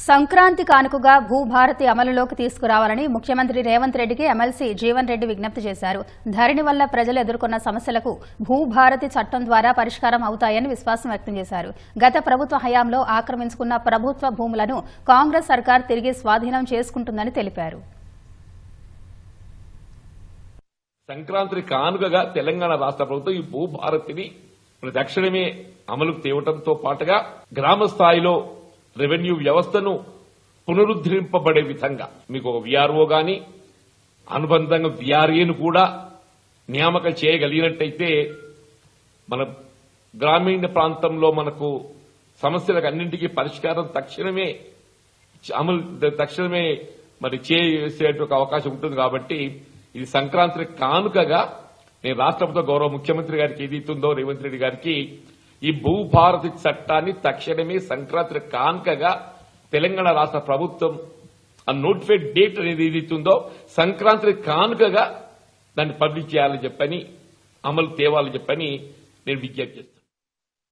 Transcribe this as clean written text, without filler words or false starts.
సంక్రాంతి కానుకగా భూభారతి అమలులోకి తీసుకురావాలని ముఖ్యమంత్రి రేవంత్ రెడ్డికి ఎమ్మెల్సీ జీవన్ రెడ్డి విజ్ఞప్తి చేశారు. ధరణి వల్ల ప్రజలు ఎదుర్కొన్న సమస్యలకు భూభారతి చట్టం ద్వారా పరిష్కారం అవుతాయని విశ్వాసం వ్యక్తం చేశారు. గత ప్రభుత్వ హయాంలో ఆక్రమించుకున్న ప్రభుత్వ భూములను కాంగ్రెస్ సర్కార్ తిరిగి స్వాధీనం చేసుకుంటుందని తెలిపారు. సంక్రాంతి కానుకగా తెలంగాణ రాష్ట్ర ప్రభుత్వం ఈ భూభారతిని తక్షణమే అమలుకు తేవడంతో పాటుగా గ్రామ స్థాయిలో రెవెన్యూ వ్యవస్థను పునరుద్దరింపబడే విధంగా మీకు ఒక విఆర్ఓ గాని అనుబంధంగా విఆర్ఏను కూడా నియామకం చేయగలిగినట్టయితే మన గ్రామీణ ప్రాంతంలో మనకు సమస్యలకు అన్నింటికీ పరిష్కారం తక్షణమే మరి చేసేటువంటి అవకాశం ఉంటుంది. కాబట్టి ఇది సంక్రాంతి కానుకగా నేను రాష్ట్ర ప్రభుత్వ గౌరవ ముఖ్యమంత్రి గారికి ఏదైతుందో రేవంత్ రెడ్డి గారికి ఈ భూభారతి చట్టాన్ని తక్షణమే సంక్రాంతి కానుకగా తెలంగాణ రాష్ట్ర ప్రభుత్వం ఆ నోటిఫైడ్ డేట్ అనేది ఏదైతుందో సంక్రాంతి కానుకగా దాన్ని పబ్లిష్ చేయాలని చెప్పని అమలు తేవాలని చెప్పని నేను విజ్ఞప్తి చేస్తాను.